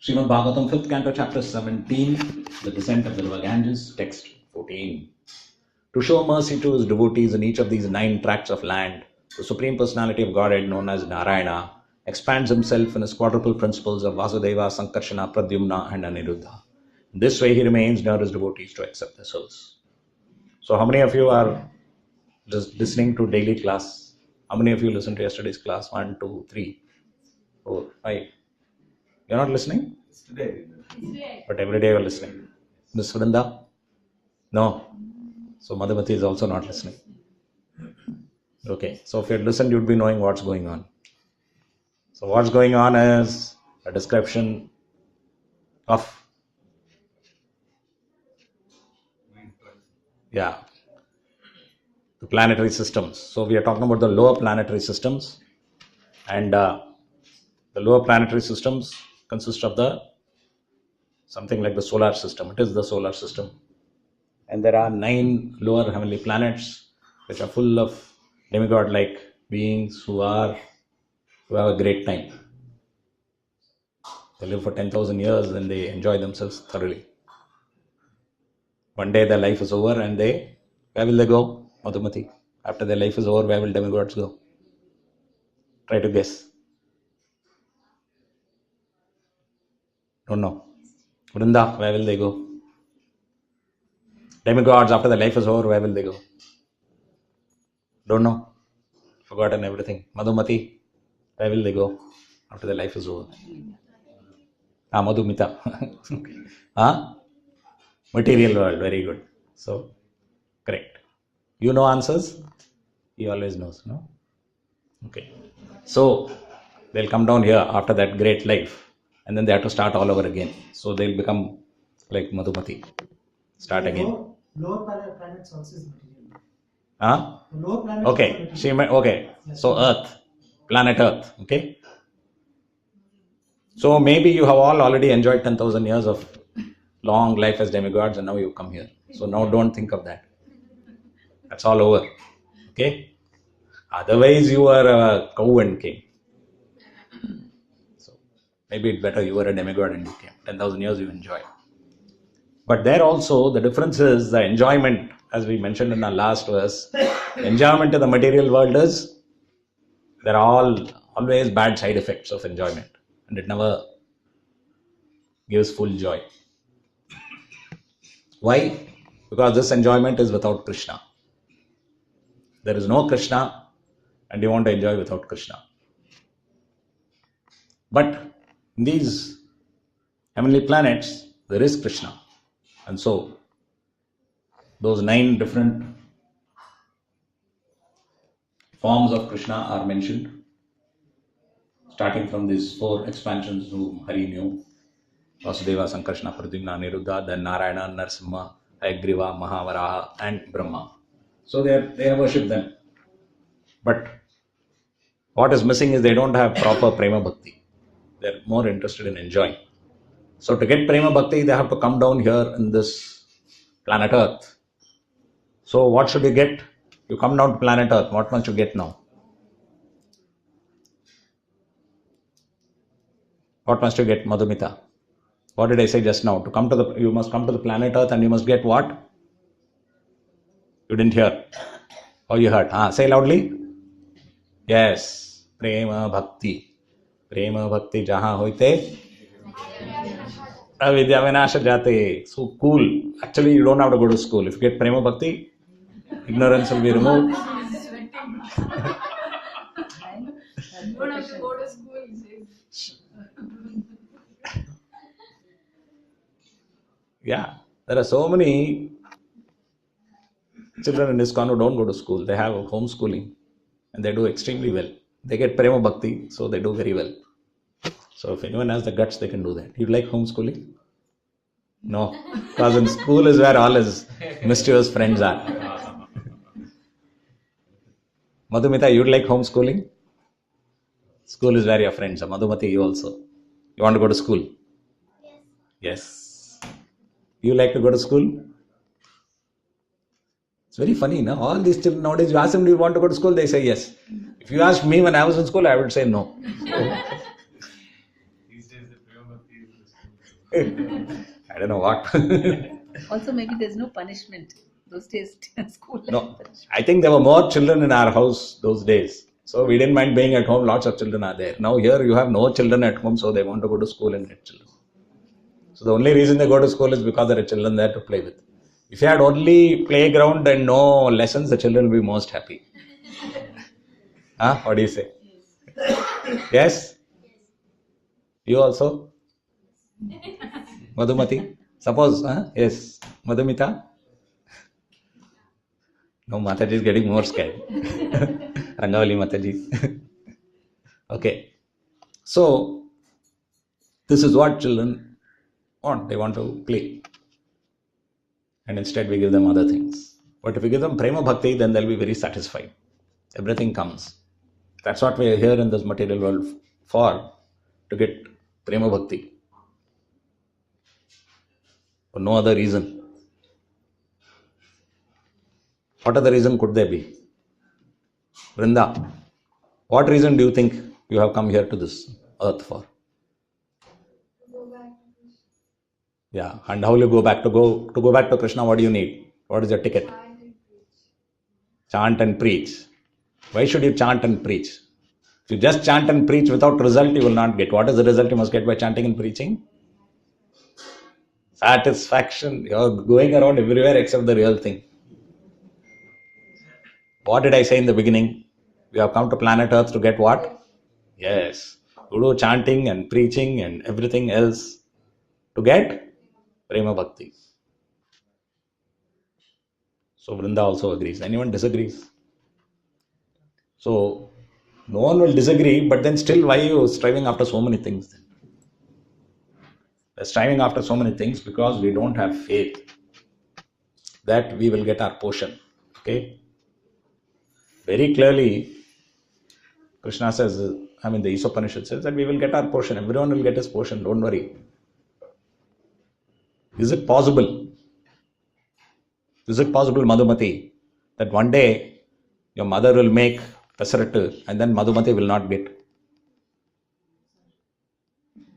Srimad Bhagavatam, 5th canto, chapter 17, the descent of the river Ganges, text 14. To show mercy to his devotees in each of these 9 tracts of land, the Supreme Personality of Godhead, known as Narayana, expands himself in his quadruple principles of Vasudeva, Sankarshana, Pradyumna, and Aniruddha. In this way, he remains near his devotees to accept the service. So, how many of you are just listening to daily class? How many of you listened to yesterday's class? 1, 2, 3, 4, 5. You're not listening? Today. But every day you're listening. Miss Vrinda? No. So Madhumati is also not listening. Okay. So if you had listened, you'd be knowing what's going on. So what's going on is a description of the planetary systems. So we are talking about the lower planetary systems, and the lower planetary systems consist of something like the solar system. It is the solar system. And there are 9 lower heavenly planets which are full of demigod-like beings who have a great time. They live for 10,000 years and they enjoy themselves thoroughly. One day their life is over and where will they go, Madhumati? After their life is over, where will demigods go? Try to guess. Don't know. Vrinda, where will they go? Demigods, after their life is over, where will they go? Don't know. Forgotten everything. Madhumati, where will they go after their life is over? Madhumita. Material world, very good. So, correct. You know answers? He always knows, no? Okay. So, they'll come down here after that great life and then they have to start all over again. So, they'll become like Madhumati. Start again. Lower planets also is material. Lower planets okay. Okay. So, Earth. Planet Earth. Okay. So, maybe you have all already enjoyed 10,000 years of long life as demigods and now you come here. So, now don't think of that. That's all over. Okay. Otherwise, you are a cow and came. So, maybe it's better you were a demigod and you came. 10,000 years you enjoy. But there also, the difference is the enjoyment, as we mentioned in our last verse, enjoyment in the material world is, there are always bad side effects of enjoyment. And it never gives full joy. Why? Because this enjoyment is without Krishna. There is no Krishna and you want to enjoy without Krishna. But in these heavenly planets, there is Krishna. And so, those 9 different forms of Krishna are mentioned, starting from these 4 expansions whom Hari knew: Vasudeva, Sankarshana, Pradyumna, Aniruddha, then Narayana, Narasimha, Hayagriva, Mahavaraha, and Brahma. So they have worshipped them. But what is missing is they don't have proper Prema Bhakti. They're more interested in enjoying. So to get Prema Bhakti, they have to come down here in this planet Earth. So what should you get? You come down to planet Earth. What must you get now? What must you get, Madhumita? What did I say just now? You must come to the planet Earth and you must get what? You didn't hear. Or you heard? Say loudly. Yes. Prema Bhakti. Prema Bhakti jahan hoite avidya vinasha jate. So cool. Actually, you don't have to go to school. If you get Prema Bhakti, ignorance will be removed. You don't have to go to school. Yeah. There are so many children in ISKCON who don't go to school. They have homeschooling and they do extremely well. They get Prema Bhakti, so they do very well. So if anyone has the guts, they can do that. You like homeschooling? No. Because in school is where all his mischievous friends are. Madhumita, you'd like homeschooling? School is where your friends are. Madhumati, you also. You want to go to school? Yes. You like to go to school? It's very funny, no? All these children nowadays, you ask them, do you want to go to school? They say yes. If you ask me when I was in school, I would say no. These days I don't know what. Also, maybe there's no punishment. Those days, school. No, I think there were more children in our house those days. So we didn't mind being at home. Lots of children are there. Now here you have no children at home, so they want to go to school and get children. So the only reason they go to school is because there are children there to play with. If you had only playground and no lessons, the children will be most happy. Huh? What do you say? Yes? You also? Madhumati? Suppose, yes. Madhumita? No, Mataji is getting more scared. Rangavali Mataji. Okay. So, this is what children want. They want to play. And instead we give them other things. But if we give them prema bhakti, then they'll be very satisfied. Everything comes. That's what we are here in this material world for, to get prema bhakti. For no other reason. What other reason could there be? Vrinda, what reason do you think you have come here to this earth for? Yeah, and how will you go back? To go back to Krishna, what do you need? What is your ticket? Chant and preach. Why should you chant and preach? If you just chant and preach without result, you will not get. What is the result you must get by chanting and preaching? Satisfaction. You are going around everywhere except the real thing. What did I say in the beginning? We have come to planet Earth to get what? Yes. You do chanting and preaching and everything else to get prema bhakti. So Vrinda also agrees. Anyone disagrees? So no one will disagree, but then still why are you striving after so many things then? We're striving after so many things because we don't have faith that we will get our portion. Okay? Very clearly, Krishna says, the Isopanishad says that we will get our portion. Everyone will get his portion. Don't worry. Is it possible? Is it possible, Madhumati, that one day your mother will make pesarattu and then Madhumati will not get?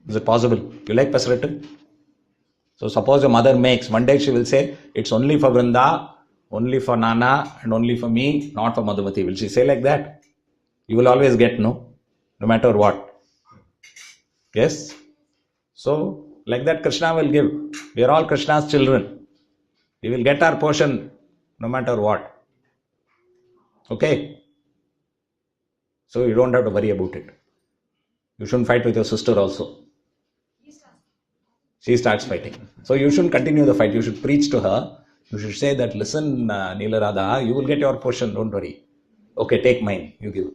Is it possible? You like pesarattu? So suppose your mother makes, one day she will say, it's only for Vrinda, only for Nana and only for me, not for Madhumati. Will she say like that? You will always get no matter what. Yes? So, like that Krishna will give. We are all Krishna's children. We will get our portion no matter what. Okay? So, you don't have to worry about it. You shouldn't fight with your sister also. She starts fighting. So, you shouldn't continue the fight. You should preach to her. You should say that, listen, Neela Radha, you will get your portion, don't worry. Okay, take mine, you give.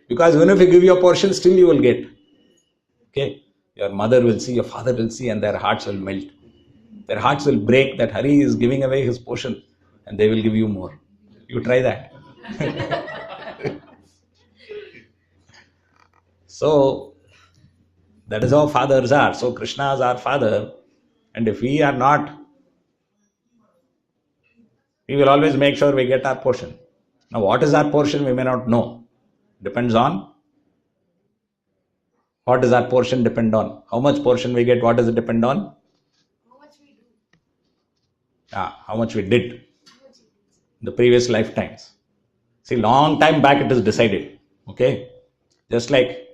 Because even if you give your portion, still you will get. Okay? Your mother will see, your father will see, and their hearts will melt. Their hearts will break that Hari is giving away his portion, and they will give you more. You try that. So, that is how fathers are. So, Krishna is our father. And if we are not, we will always make sure we get our portion. Now, what is our portion, we may not know. Depends on what does our portion depend on. How much portion we get, what does it depend on? How much we did in the previous lifetimes. See, long time back it is decided. Okay? Just like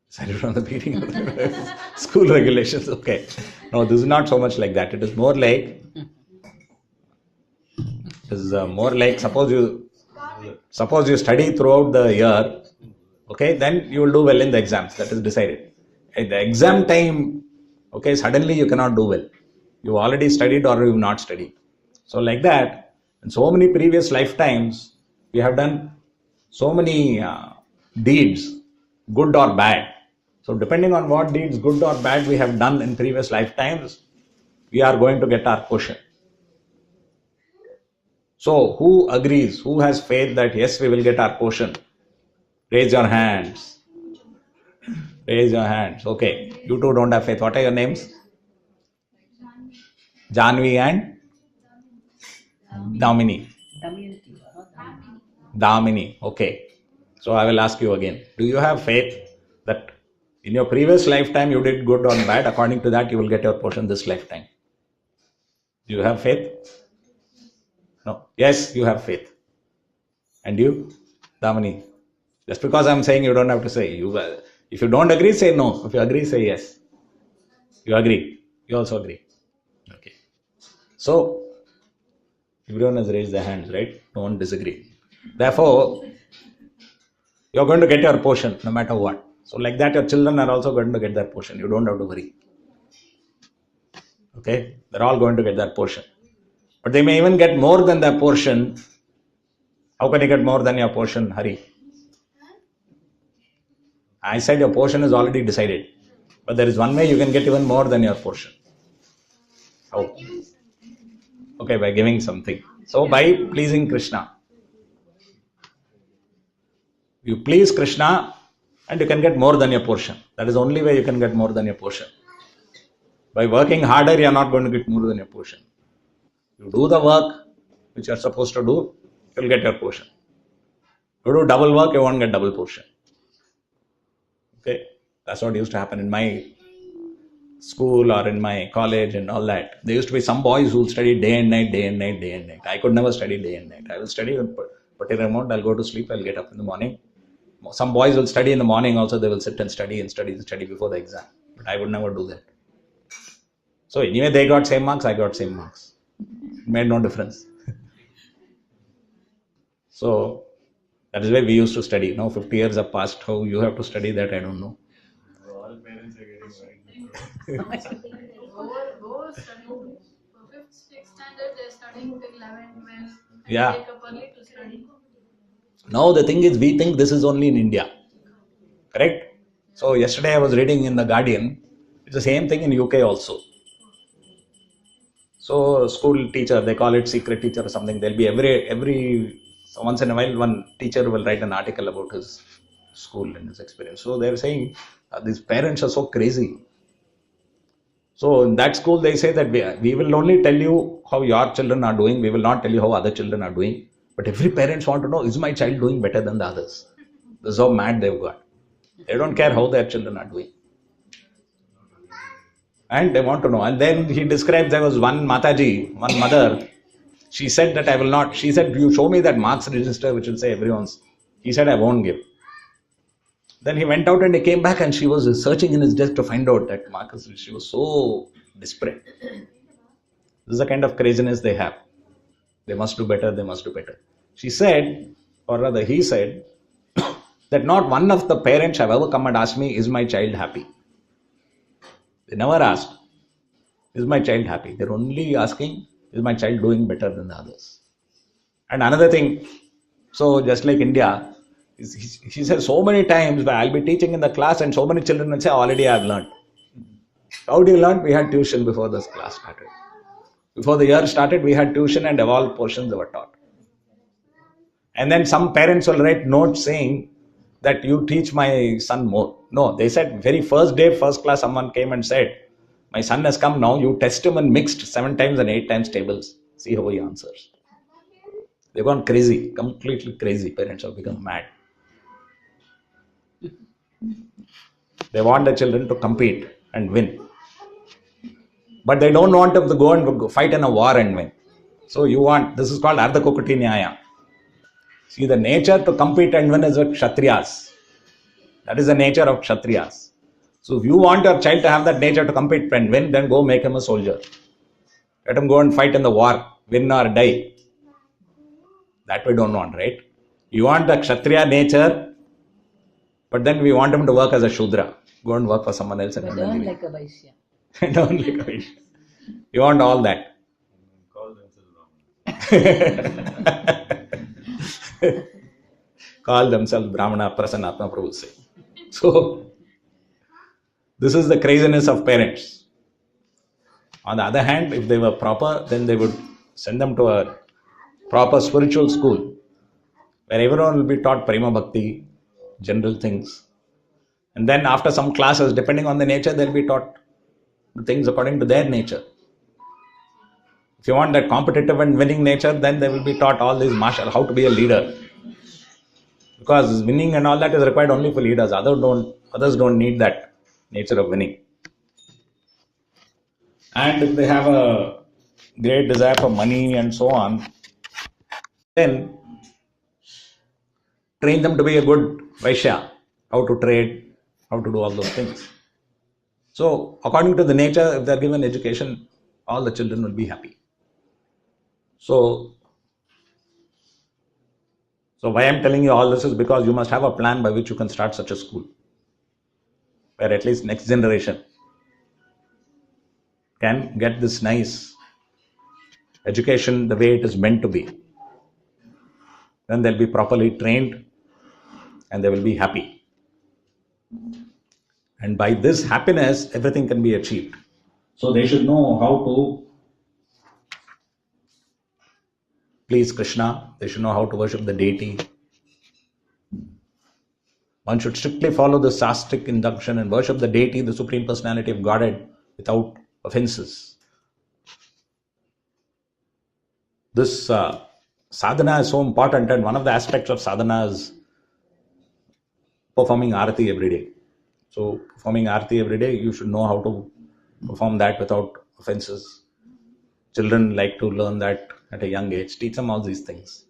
decided from the beginning of the school regulations. Okay. No, this is not so much like that. It is more like suppose you study throughout the year, okay, then you will do well in the exams. That is decided. At the exam time, okay, suddenly you cannot do well. You already studied or you have not studied. So like that, in so many previous lifetimes, we have done so many deeds, good or bad. So depending on what deeds, good or bad, we have done in previous lifetimes, we are going to get our portion. So who agrees? Who has faith that yes, we will get our portion? Raise your hands. Raise your hands. Okay. You two don't have faith. What are your names? Janvi and Damini. Damayanti, not Damini. Damini. Okay. So I will ask you again. Do you have faith that in your previous lifetime you did good or bad? According to that, you will get your portion this lifetime. Do you have faith? No. Yes, you have faith. And you, Damini? Just because I'm saying, you don't have to say. If you don't agree, say no. If you agree, say yes. You agree. You also agree. Okay. So, everyone has raised their hands, right? No one disagree. Therefore, you're going to get your portion no matter what. So, like that, your children are also going to get their portion. You don't have to worry. Okay? They're all going to get their portion. But they may even get more than their portion. How can you get more than your portion, Hari? I said your portion is already decided. But there is one way you can get even more than your portion. How? Okay, by giving something. So, by pleasing Krishna. You please Krishna and you can get more than your portion. That is the only way you can get more than your portion. By working harder, you are not going to get more than your portion. You do the work which you are supposed to do, you will get your portion. You do double work, you won't get double portion. Okay, that's what used to happen in my school or in my college and all that. There used to be some boys who will study day and night, day and night, day and night. I could never study day and night. I will study and put in a amount, I'll go to sleep, I'll get up in the morning. Some boys will study in the morning also, they will sit and study before the exam. But I would never do that. So anyway, they got same marks, I got same marks. It made no difference. So that is why we used to study. Now 50 years have passed. How you have to study that, I don't know. All parents are getting right. Go studying. For 5th, 6th standard, they're studying till 11, 12. Yeah. They wake up early to study. Now the thing is, we think this is only in India. Correct? So yesterday I was reading in the Guardian. It's the same thing in UK also. So school teacher, they call it secret teacher or something. There'll be so once in a while, one teacher will write an article about his school and his experience. So they're saying these parents are so crazy. So in that school, they say that we will only tell you how your children are doing. We will not tell you how other children are doing. But every parents want to know, is my child doing better than the others? This is how mad they've got. They don't care how their children are doing. And they want to know. And then he describes, there was one Mataji, one mother. She said that I will not. She said, you show me that marks register which will say everyone's. He said, I won't give. Then he went out and he came back and she was searching in his desk to find out that Marcus. She was so desperate. This is the kind of craziness they have. They must do better, they must do better. She said, or rather he said, that not one of the parents have ever come and asked me, is my child happy? They never asked, is my child happy? They're only asking, is my child doing better than the others? And another thing, so just like India, she says so many times, but I'll be teaching in the class and so many children will say, already I've learned. How do you learn? We had tuition before this class started. Before the year started, we had tuition and all portions were taught. And then some parents will write notes saying that you teach my son more. No, they said very first day, first class, someone came and said, my son has come now, you test him in mixed 7 times and 8 times tables. See how he answers. They've gone crazy, completely crazy. Parents have become mad. They want the children to compete and win. But they don't want them to go and fight in a war and win. So you want, this is called Ardha Kukuti Nyaya. See, the nature to compete and win is with Kshatriyas. That is the nature of Kshatriyas. So if you want your child to have that nature to compete and win, then go make him a soldier. Let him go and fight in the war, win or die. That we don't want, right? You want the Kshatriya nature, but then we want him to work as a Shudra. Go and work for someone else. And But earn like a Vaishya. Don't like a Vaishya. You want all that. Call themselves Brahmana. Call themselves Brahmana, Prasanatma Prabhu say. So, this is the craziness of parents. On the other hand, if they were proper, then they would send them to a proper spiritual school where everyone will be taught Prema Bhakti, general things. And then after some classes, depending on the nature, they'll be taught the things according to their nature. If you want that competitive and winning nature, then they will be taught all these martial, how to be a leader. Because winning and all that is required only for leaders. Others don't need that nature of winning. And if they have a great desire for money and so on, then train them to be a good Vaishya, how to trade, how to do all those things. So, according to the nature, if they are given education, all the children will be happy. So why I am telling you all this is because you must have a plan by which you can start such a school, where at least next generation can get this nice education the way it is meant to be. Then they'll be properly trained and they will be happy. And by this happiness, everything can be achieved. So they should know how to please Krishna. They should know how to worship the deity. One should strictly follow the Sastric induction and worship the deity, the Supreme Personality of Godhead, without offenses. This sadhana is so important, and one of the aspects of sadhana is performing arati every day. So, performing arati every day, you should know how to perform that without offenses. Children like to learn that at a young age. Teach them all these things.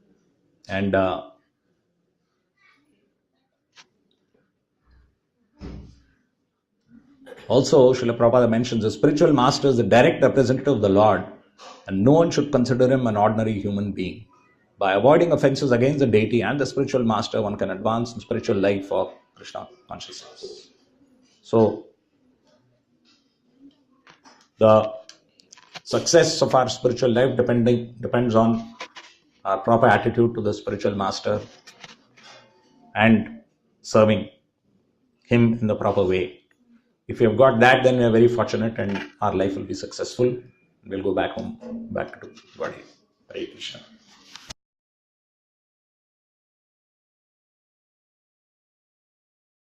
And also, Srila Prabhupada mentions the spiritual master is the direct representative of the Lord, and no one should consider him an ordinary human being. By avoiding offenses against the deity and the spiritual master, one can advance in spiritual life for Krishna consciousness. So, the success of our spiritual life depends on our proper attitude to the spiritual master and serving him in the proper way. If we have got that, then we are very fortunate and our life will be successful. We'll go back home, back to Godhead. Hare Krishna.